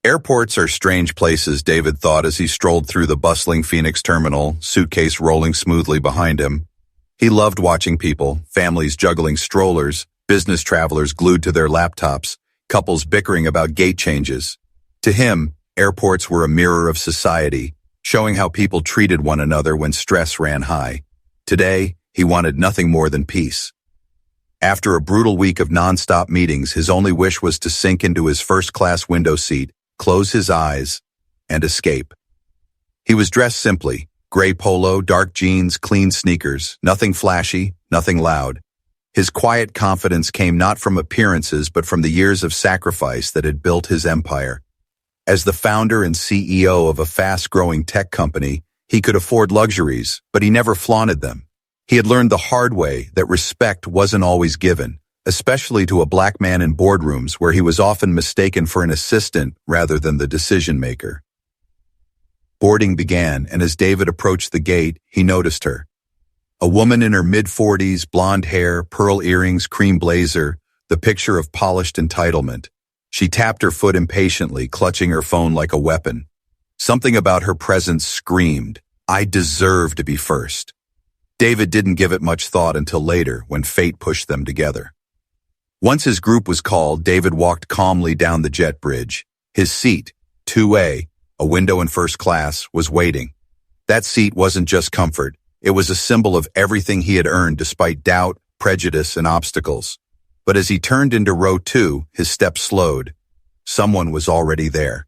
Airports are strange places, David thought as he strolled through the bustling Phoenix terminal, suitcase rolling smoothly behind him. He loved watching people, families juggling strollers, business travelers glued to their laptops, couples bickering about gate changes. To him, airports were a mirror of society, showing how people treated one another when stress ran high. Today, he wanted nothing more than peace. After a brutal week of nonstop meetings, his only wish was to sink into his first-class window seat, close his eyes, and escape. He was dressed simply, gray polo, dark jeans, clean sneakers, nothing flashy, nothing loud. His quiet confidence came not from appearances but from the years of sacrifice that had built his empire. As the founder and CEO of a fast-growing tech company, he could afford luxuries, but he never flaunted them. He had learned the hard way that respect wasn't always given, especially to a black man in boardrooms where he was often mistaken for an assistant rather than the decision-maker. Boarding began, and as David approached the gate, he noticed her. A woman in her mid-40s, blonde hair, pearl earrings, cream blazer, the picture of polished entitlement. She tapped her foot impatiently, clutching her phone like a weapon. Something about her presence screamed, "I deserve to be first." David didn't give it much thought until later, when fate pushed them together. Once his group was called, David walked calmly down the jet bridge. His seat, 2A, a window in first class, was waiting. That seat wasn't just comfort. It was a symbol of everything he had earned despite doubt, prejudice, and obstacles. But as he turned into row 2, his steps slowed. Someone was already there.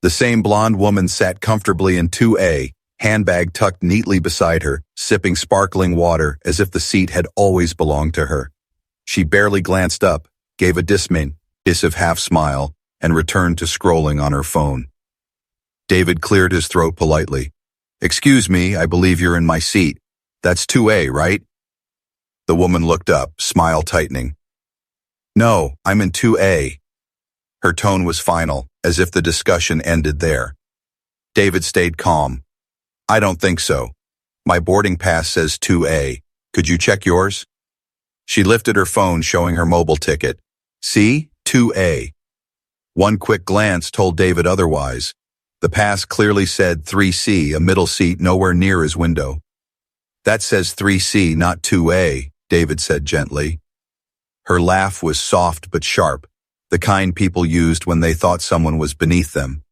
The same blonde woman sat comfortably in 2A, handbag tucked neatly beside her, sipping sparkling water as if the seat had always belonged to her. She barely glanced up, gave a dismissive half-smile, and returned to scrolling on her phone. David cleared his throat politely. "Excuse me, I believe you're in my seat. That's 2A, right?" The woman looked up, smile tightening. "No, I'm in 2A. Her tone was final, as if the discussion ended there. David stayed calm. "I don't think so. My boarding pass says 2A. Could you check yours?" She lifted her phone, showing her mobile ticket. "See? 2A. One quick glance told David otherwise. The pass clearly said 3C, a middle seat nowhere near his window. "That says 3C, not 2A, David said gently. Her laugh was soft but sharp, the kind people used when they thought someone was beneath them.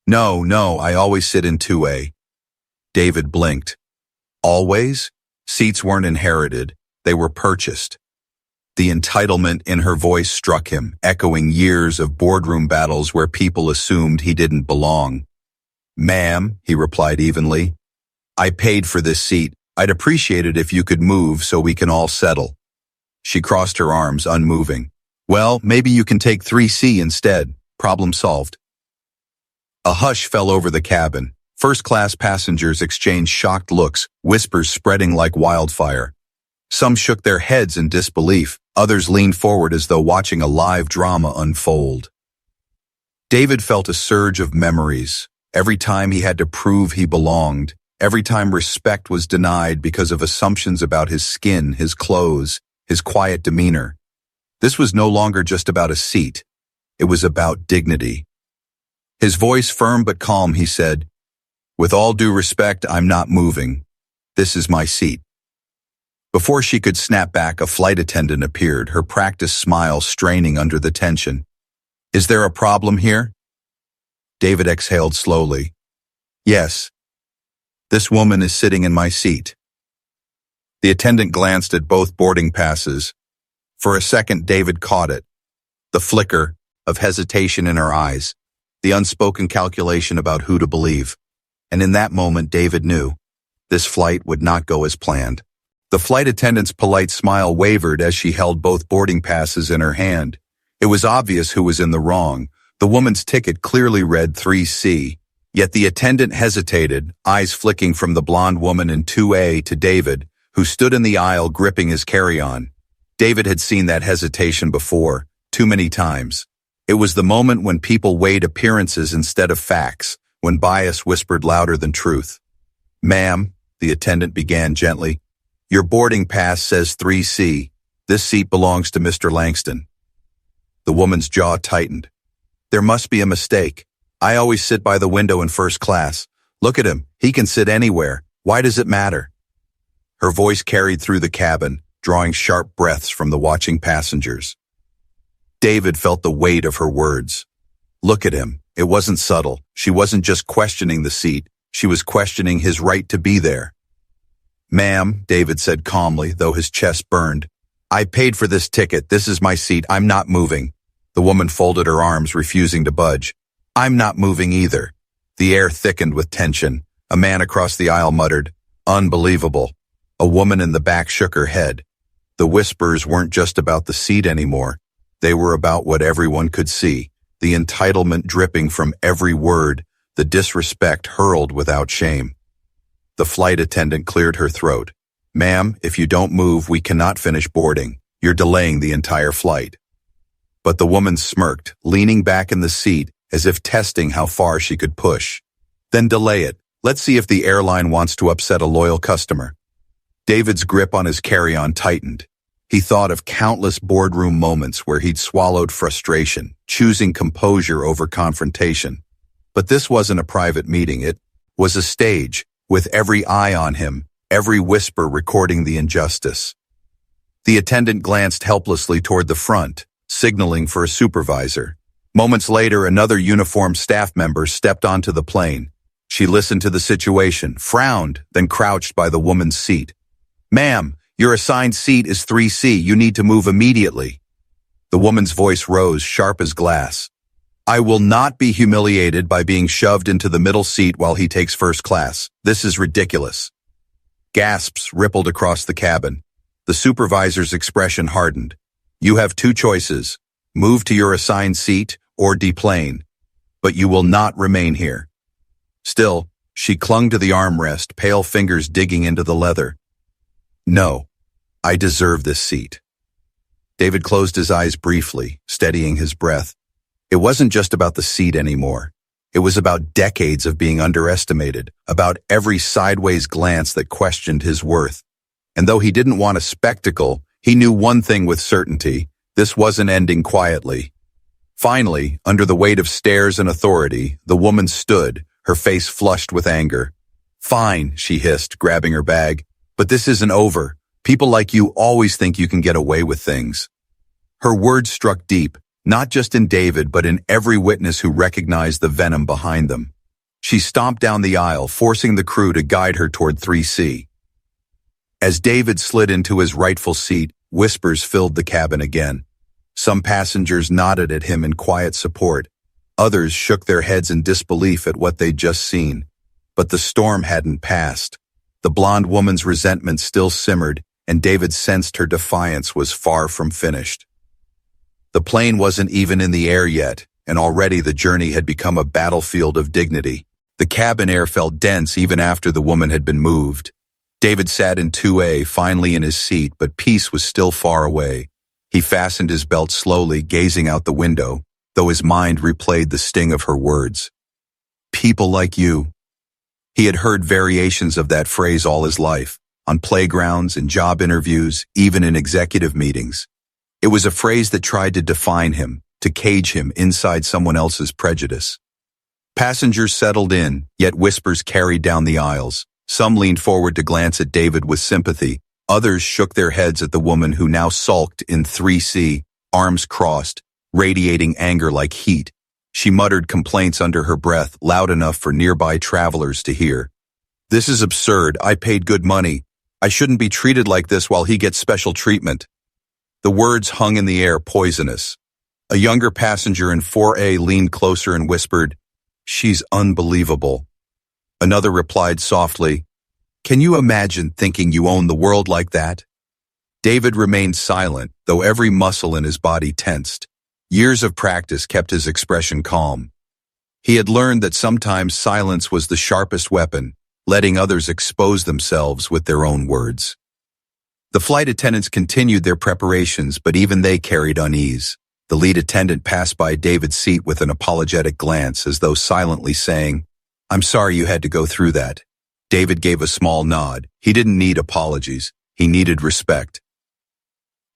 No, I always sit in 2A. David blinked. Always? Seats weren't inherited. They were purchased. The entitlement in her voice struck him, echoing years of boardroom battles where people assumed he didn't belong. "Ma'am," he replied evenly, "I paid for this seat. I'd appreciate it if you could move so we can all settle." She crossed her arms, unmoving. "Well, maybe you can take 3C instead. Problem solved." A hush fell over the cabin. First-class passengers exchanged shocked looks, whispers spreading like wildfire. Some shook their heads in disbelief, others leaned forward as though watching a live drama unfold. David felt a surge of memories. Every time he had to prove he belonged, every time respect was denied because of assumptions about his skin, his clothes, his quiet demeanor. This was no longer just about a seat. It was about dignity. His voice firm but calm, he said, "With all due respect, I'm not moving. This is my seat." Before she could snap back, a flight attendant appeared, her practiced smile straining under the tension. "Is there a problem here?" David exhaled slowly. "Yes. This woman is sitting in my seat." The attendant glanced at both boarding passes. For a second, David caught it. The flicker of hesitation in her eyes, the unspoken calculation about who to believe. And in that moment, David knew this flight would not go as planned. The flight attendant's polite smile wavered as she held both boarding passes in her hand. It was obvious who was in the wrong. The woman's ticket clearly read 3C, yet the attendant hesitated, eyes flicking from the blonde woman in 2A to David, who stood in the aisle gripping his carry-on. David had seen that hesitation before, too many times. It was the moment when people weighed appearances instead of facts, when bias whispered louder than truth. "Ma'am," the attendant began gently, "your boarding pass says 3C. This seat belongs to Mr. Langston." The woman's jaw tightened. There must be a mistake. I always sit by the window in first class. Look at him. He can sit anywhere. Why does it matter? Her voice carried through the cabin, drawing sharp breaths from the watching passengers. David felt the weight of her words. Look at him. It wasn't subtle. She wasn't just questioning the seat. She was questioning his right to be there. Ma'am, David said calmly, though his chest burned. I paid for this ticket. This is my seat. I'm not moving. The woman folded her arms, refusing to budge. I'm not moving either. The air thickened with tension. A man across the aisle muttered, Unbelievable. A woman in the back shook her head. The whispers weren't just about the seat anymore. They were about what everyone could see, the entitlement dripping from every word, the disrespect hurled without shame. The flight attendant cleared her throat. Ma'am, if you don't move, we cannot finish boarding. You're delaying the entire flight. But the woman smirked, leaning back in the seat as if testing how far she could push. Then delay it. Let's see if the airline wants to upset a loyal customer. David's grip on his carry-on tightened. He thought of countless boardroom moments where he'd swallowed frustration, choosing composure over confrontation. But this wasn't a private meeting. It was a stage, with every eye on him, every whisper recording the injustice. The attendant glanced helplessly toward the front, signaling for a supervisor. Moments later, another uniformed staff member stepped onto the plane. She listened to the situation, frowned, then crouched by the woman's seat. Ma'am, your assigned seat is 3C. You need to move immediately. The woman's voice rose, sharp as glass. I will not be humiliated by being shoved into the middle seat while he takes first class. This is ridiculous. Gasps rippled across the cabin. The supervisor's expression hardened. You have two choices. Move to your assigned seat or deplane. But you will not remain here. Still, she clung to the armrest, pale fingers digging into the leather. No, I deserve this seat. David closed his eyes briefly, steadying his breath. It wasn't just about the seat anymore. It was about decades of being underestimated, about every sideways glance that questioned his worth. And though he didn't want a spectacle, he knew one thing with certainty: this wasn't ending quietly. Finally, under the weight of stares and authority, the woman stood, her face flushed with anger. Fine, she hissed, grabbing her bag. But this isn't over. People like you always think you can get away with things. Her words struck deep, not just in David, but in every witness who recognized the venom behind them. She stomped down the aisle, forcing the crew to guide her toward 3C. As David slid into his rightful seat, whispers filled the cabin again. Some passengers nodded at him in quiet support. Others shook their heads in disbelief at what they'd just seen. But the storm hadn't passed. The blonde woman's resentment still simmered, and David sensed her defiance was far from finished. The plane wasn't even in the air yet, and already the journey had become a battlefield of dignity. The cabin air felt dense even after the woman had been moved. David sat in 2A, finally in his seat, but peace was still far away. He fastened his belt slowly, gazing out the window, though his mind replayed the sting of her words. People like you. He had heard variations of that phrase all his life, on playgrounds, in job interviews, even in executive meetings. It was a phrase that tried to define him, to cage him inside someone else's prejudice. Passengers settled in, yet whispers carried down the aisles. Some leaned forward to glance at David with sympathy. Others shook their heads at the woman who now sulked in 3C, arms crossed, radiating anger like heat. She muttered complaints under her breath, loud enough for nearby travelers to hear. This is absurd. I paid good money. I shouldn't be treated like this while he gets special treatment. The words hung in the air, poisonous. A younger passenger in 4A leaned closer and whispered, She's unbelievable. Another replied softly, Can you imagine thinking you own the world like that? David remained silent, though every muscle in his body tensed. Years of practice kept his expression calm. He had learned that sometimes silence was the sharpest weapon, letting others expose themselves with their own words. The flight attendants continued their preparations, but even they carried unease. The lead attendant passed by David's seat with an apologetic glance, as though silently saying, I'm sorry you had to go through that. David gave a small nod. He didn't need apologies. He needed respect.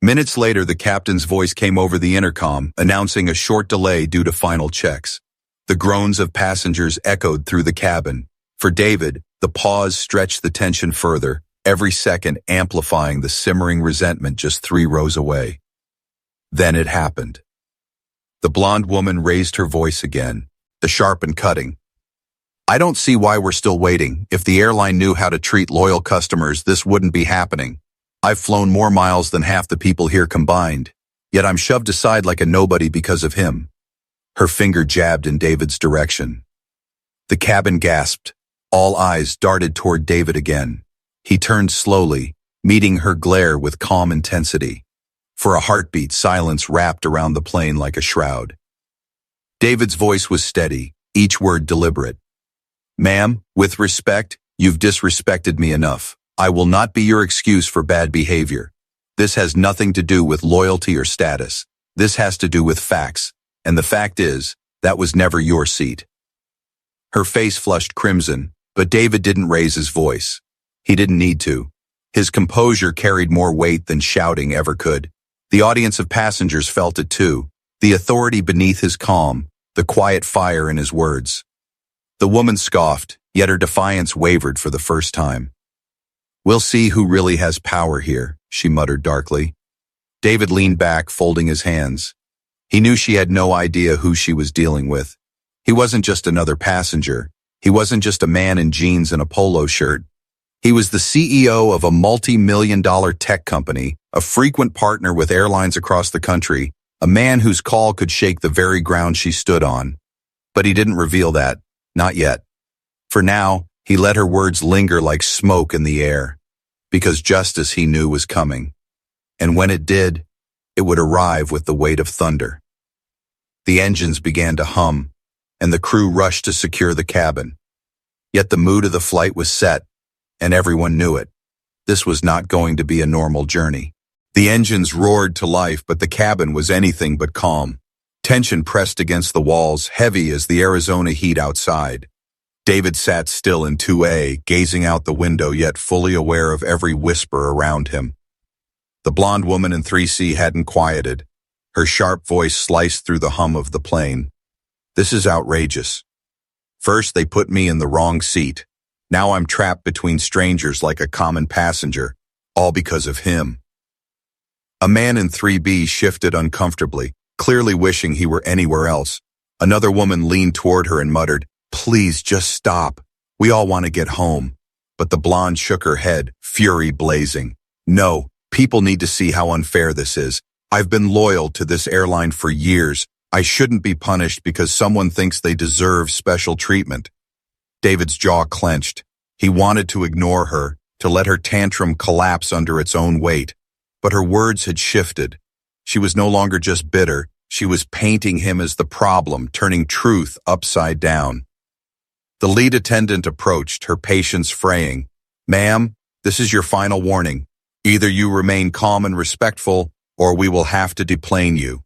Minutes later, the captain's voice came over the intercom, announcing a short delay due to final checks. The groans of passengers echoed through the cabin. For David, the pause stretched the tension further, every second amplifying the simmering resentment just 3 rows away. Then it happened. The blonde woman raised her voice again, the sharp and cutting. "I don't see why we're still waiting. If the airline knew how to treat loyal customers, this wouldn't be happening. I've flown more miles than half the people here combined, yet I'm shoved aside like a nobody because of him." Her finger jabbed in David's direction. The cabin gasped. All eyes darted toward David again. He turned slowly, meeting her glare with calm intensity. For a heartbeat, silence wrapped around the plane like a shroud. David's voice was steady, each word deliberate. "Ma'am, with respect, you've disrespected me enough. I will not be your excuse for bad behavior. This has nothing to do with loyalty or status. This has to do with facts. And the fact is, that was never your seat." Her face flushed crimson, but David didn't raise his voice. He didn't need to. His composure carried more weight than shouting ever could. The audience of passengers felt it too, the authority beneath his calm, the quiet fire in his words. The woman scoffed, yet her defiance wavered for the first time. "We'll see who really has power here," she muttered darkly. David leaned back, folding his hands. He knew she had no idea who she was dealing with. He wasn't just another passenger. He wasn't just a man in jeans and a polo shirt. He was the CEO of a multi-million-dollar tech company, a frequent partner with airlines across the country, a man whose call could shake the very ground she stood on. But he didn't reveal that, not yet. For now, he let her words linger like smoke in the air, because justice, he knew, was coming. And when it did, it would arrive with the weight of thunder. The engines began to hum, and the crew rushed to secure the cabin. Yet the mood of the flight was set, and everyone knew it. This was not going to be a normal journey. The engines roared to life, but the cabin was anything but calm. Tension pressed against the walls, heavy as the Arizona heat outside. David sat still in 2A, gazing out the window, yet fully aware of every whisper around him. The blonde woman in 3C hadn't quieted. Her sharp voice sliced through the hum of the plane. "This is outrageous. First, they put me in the wrong seat. Now I'm trapped between strangers like a common passenger, all because of him." A man in 3B shifted uncomfortably, clearly wishing he were anywhere else. Another woman leaned toward her and muttered, "Please, just stop. We all want to get home." But the blonde shook her head, fury blazing. "No, people need to see how unfair this is. I've been loyal to this airline for years. I shouldn't be punished because someone thinks they deserve special treatment." David's jaw clenched. He wanted to ignore her, to let her tantrum collapse under its own weight. But her words had shifted. She was no longer just bitter. She was painting him as the problem, turning truth upside down. The lead attendant approached, her patience fraying. "Ma'am, this is your final warning. Either you remain calm and respectful, or we will have to deplane you."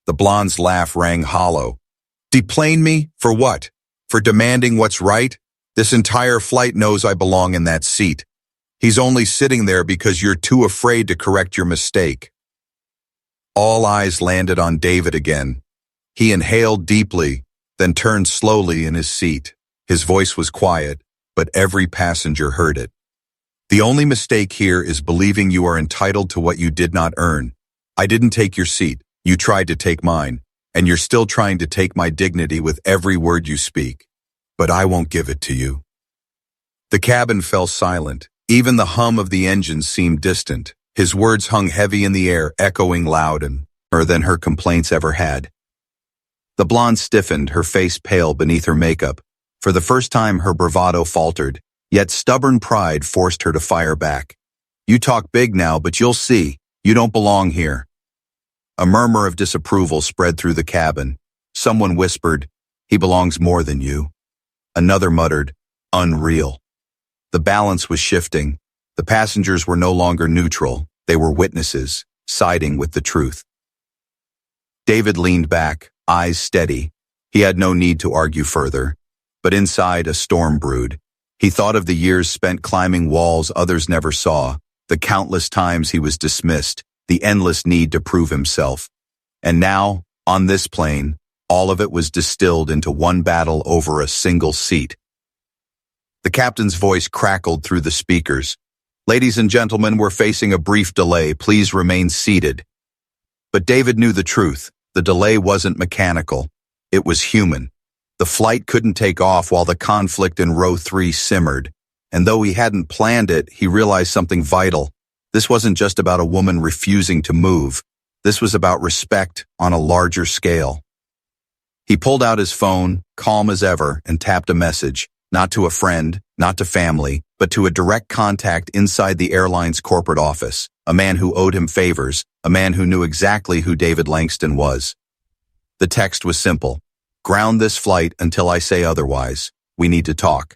The blonde's laugh rang hollow. "Deplane me? For what? For demanding what's right? This entire flight knows I belong in that seat. He's only sitting there because you're too afraid to correct your mistake." All eyes landed on David again. He inhaled deeply, then turned slowly in his seat. His voice was quiet, but every passenger heard it. "The only mistake here is believing you are entitled to what you did not earn. I didn't take your seat. You tried to take mine, and you're still trying to take my dignity with every word you speak. But I won't give it to you." The cabin fell silent. Even the hum of the engines seemed distant. His words hung heavy in the air, echoing loud and more than her complaints ever had. The blonde stiffened, her face pale beneath her makeup. For the first time, her bravado faltered, yet stubborn pride forced her to fire back. "You talk big now, but you'll see. You don't belong here." A murmur of disapproval spread through the cabin. Someone whispered, "He belongs more than you." Another muttered, "Unreal." The balance was shifting. The passengers were no longer neutral. They were witnesses, siding with the truth. David leaned back, eyes steady. He had no need to argue further. But inside, a storm brewed. He thought of the years spent climbing walls others never saw, the countless times he was dismissed, the endless need to prove himself. And now, on this plane, all of it was distilled into one battle over a single seat. The captain's voice crackled through the speakers. "Ladies and gentlemen, we're facing a brief delay. Please remain seated." But David knew the truth. The delay wasn't mechanical. It was human. The flight couldn't take off while the conflict in row 3 simmered. And though he hadn't planned it, he realized something vital. This wasn't just about a woman refusing to move. This was about respect on a larger scale. He pulled out his phone, calm as ever, and tapped a message, not to a friend, not to family, but to a direct contact inside the airline's corporate office, a man who owed him favors, a man who knew exactly who David Langston was. The text was simple. "Ground this flight until I say otherwise. We need to talk."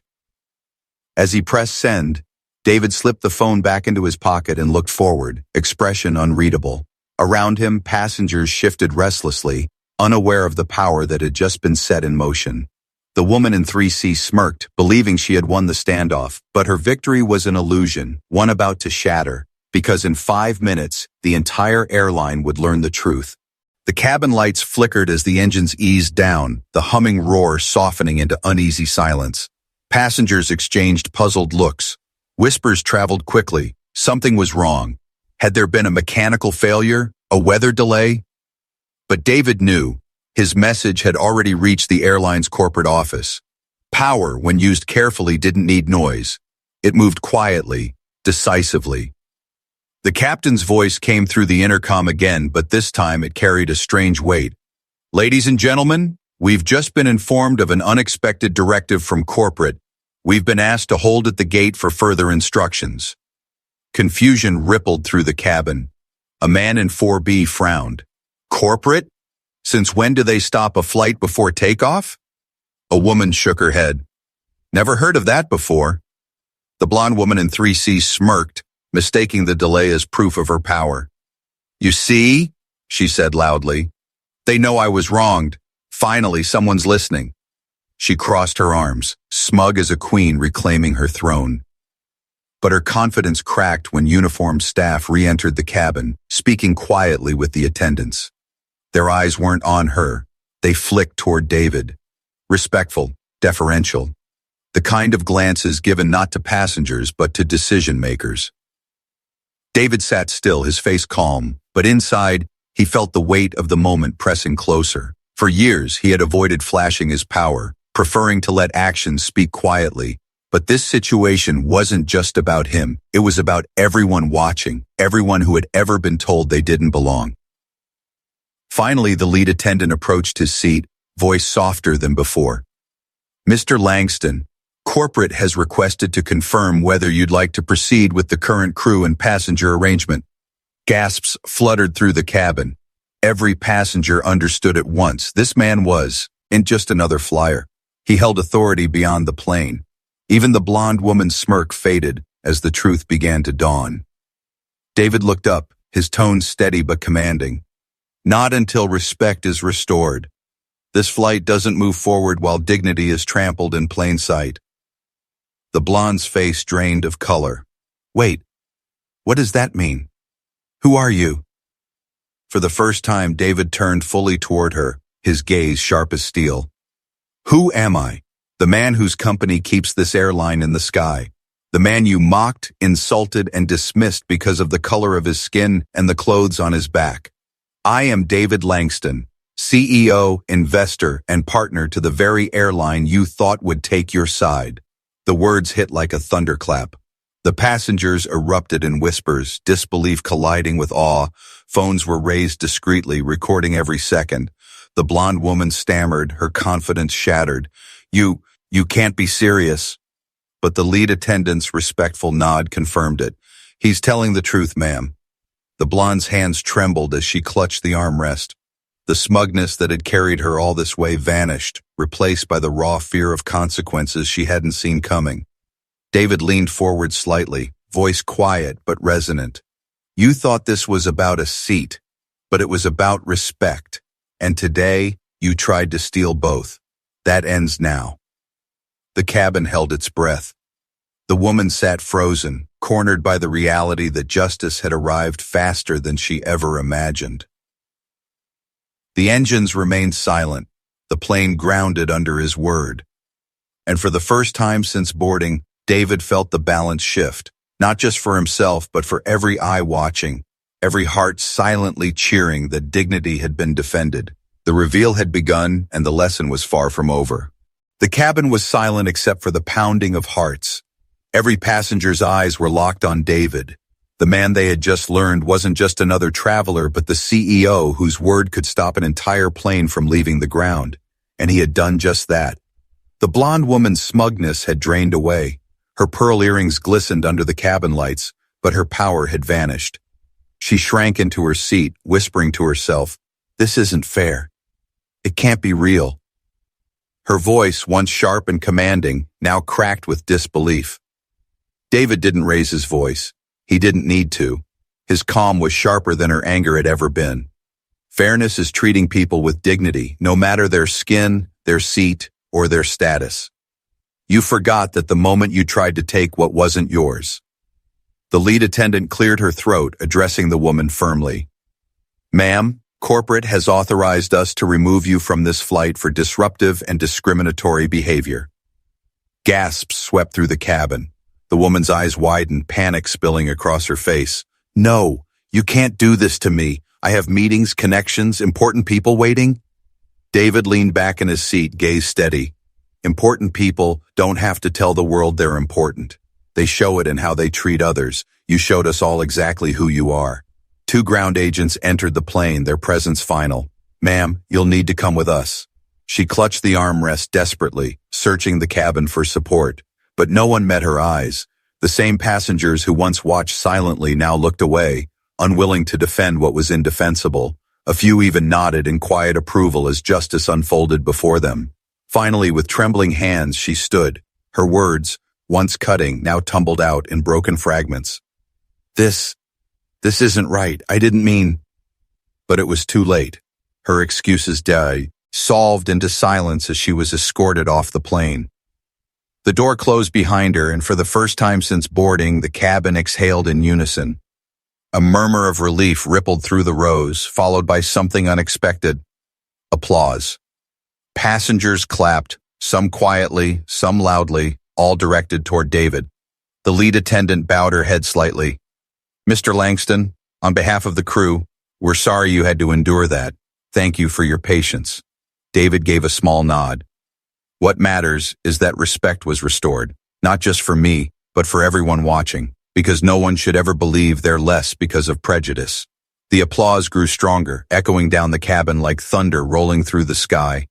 As he pressed send, David slipped the phone back into his pocket and looked forward, expression unreadable. Around him, passengers shifted restlessly, unaware of the power that had just been set in motion. The woman in 3C smirked, believing she had won the standoff, but her victory was an illusion, one about to shatter, because in 5 minutes, the entire airline would learn the truth. The cabin lights flickered as the engines eased down, the humming roar softening into uneasy silence. Passengers exchanged puzzled looks. Whispers traveled quickly. Something was wrong. Had there been a mechanical failure? A weather delay? But David knew. His message had already reached the airline's corporate office. Power, when used carefully, didn't need noise. It moved quietly, decisively. The captain's voice came through the intercom again, but this time it carried a strange weight. "Ladies and gentlemen, we've just been informed of an unexpected directive from corporate. We've been asked to hold at the gate for further instructions." Confusion rippled through the cabin. A man in 4B frowned. "Corporate? Since when do they stop a flight before takeoff?" A woman shook her head. "Never heard of that before." The blonde woman in 3C smirked, mistaking the delay as proof of her power. "You see?" she said loudly. "They know I was wronged. Finally, someone's listening." She crossed her arms, smug as a queen reclaiming her throne. But her confidence cracked when uniformed staff re-entered the cabin, speaking quietly with the attendants. Their eyes weren't on her. They flicked toward David. Respectful, deferential. The kind of glances given not to passengers but to decision-makers. David sat still, his face calm, but inside, he felt the weight of the moment pressing closer. For years, he had avoided flashing his power, preferring to let actions speak quietly. But this situation wasn't just about him. It was about everyone watching, everyone who had ever been told they didn't belong. Finally, the lead attendant approached his seat, voice softer than before. "Mr. Langston, corporate has requested to confirm whether you'd like to proceed with the current crew and passenger arrangement." Gasps fluttered through the cabin. Every passenger understood at once. This man wasn't just another flyer. He held authority beyond the plane. Even the blonde woman's smirk faded as the truth began to dawn. David looked up, his tone steady but commanding. "Not until respect is restored. This flight doesn't move forward while dignity is trampled in plain sight." The blonde's face drained of color. "Wait, what does that mean? Who are you?" For the first time, David turned fully toward her, his gaze sharp as steel. "Who am I? The man whose company keeps this airline in the sky. The man you mocked, insulted, and dismissed because of the color of his skin and the clothes on his back. I am David Langston, CEO, investor, and partner to the very airline you thought would take your side." The words hit like a thunderclap. The passengers erupted in whispers, disbelief colliding with awe. Phones were raised discreetly, recording every second. The blonde woman stammered, her confidence shattered. You can't be serious." But the lead attendant's respectful nod confirmed it. "He's telling the truth, ma'am." The blonde's hands trembled as she clutched the armrest. The smugness that had carried her all this way vanished, replaced by the raw fear of consequences she hadn't seen coming. David leaned forward slightly, voice quiet but resonant. "You thought this was about a seat, but it was about respect. And today, you tried to steal both. That ends now." The cabin held its breath. The woman sat frozen, cornered by the reality that justice had arrived faster than she ever imagined. The engines remained silent, the plane grounded under his word. And for the first time since boarding, David felt the balance shift, not just for himself but for every eye watching, every heart silently cheering that dignity had been defended. The reveal had begun, and the lesson was far from over. The cabin was silent except for the pounding of hearts. Every passenger's eyes were locked on David. The man they had just learned wasn't just another traveler, but the CEO whose word could stop an entire plane from leaving the ground. And he had done just that. The blonde woman's smugness had drained away. Her pearl earrings glistened under the cabin lights, but her power had vanished. She shrank into her seat, whispering to herself, "This isn't fair. It can't be real." Her voice, once sharp and commanding, now cracked with disbelief. David didn't raise his voice. He didn't need to. His calm was sharper than her anger had ever been. Fairness is treating people with dignity, no matter their skin, their seat, or their status. You forgot that the moment you tried to take what wasn't yours. The lead attendant cleared her throat, addressing the woman firmly. "Ma'am, corporate has authorized us to remove you from this flight for disruptive and discriminatory behavior." Gasps swept through the cabin. The woman's eyes widened, panic spilling across her face. "No, you can't do this to me. I have meetings, connections, important people waiting." David leaned back in his seat, gaze steady. Important people don't have to tell the world they're important. They show it in how they treat others. You showed us all exactly who you are. Two ground agents entered the plane, their presence final. "Ma'am, you'll need to come with us." She clutched the armrest desperately, searching the cabin for support. But no one met her eyes. The same passengers who once watched silently now looked away, unwilling to defend what was indefensible. A few even nodded in quiet approval as justice unfolded before them. Finally, with trembling hands, she stood. Her words, once cutting, now tumbled out in broken fragments. This isn't right. I didn't mean..." But it was too late. Her excuses dissolved into silence as she was escorted off the plane. The door closed behind her, and for the first time since boarding, the cabin exhaled in unison. A murmur of relief rippled through the rows, followed by something unexpected. Applause. Passengers clapped, some quietly, some loudly, all directed toward David. The lead attendant bowed her head slightly. "Mr. Langston, on behalf of the crew, we're sorry you had to endure that. Thank you for your patience." David gave a small nod. "What matters is that respect was restored, not just for me, but for everyone watching, because no one should ever believe they're less because of prejudice." The applause grew stronger, echoing down the cabin like thunder rolling through the sky.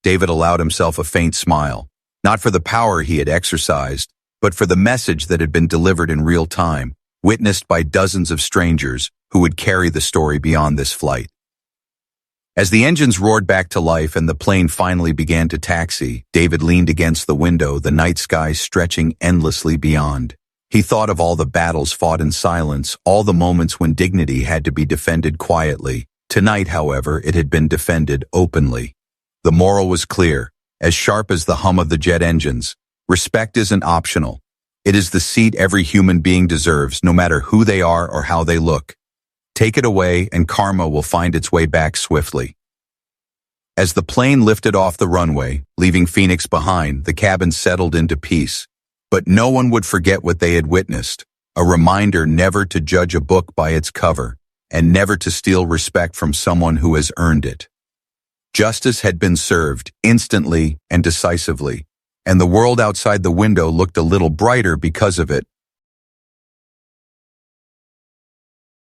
David allowed himself a faint smile, not for the power he had exercised, but for the message that had been delivered in real time, witnessed by dozens of strangers who would carry the story beyond this flight. As the engines roared back to life and the plane finally began to taxi, David leaned against the window, the night sky stretching endlessly beyond. He thought of all the battles fought in silence, all the moments when dignity had to be defended quietly. Tonight, however, it had been defended openly. The moral was clear, as sharp as the hum of the jet engines. Respect isn't optional. It is the seat every human being deserves, no matter who they are or how they look. Take it away, and karma will find its way back swiftly. As the plane lifted off the runway, leaving Phoenix behind, the cabin settled into peace. But no one would forget what they had witnessed, a reminder never to judge a book by its cover, and never to steal respect from someone who has earned it. Justice had been served, instantly and decisively, and the world outside the window looked a little brighter because of it,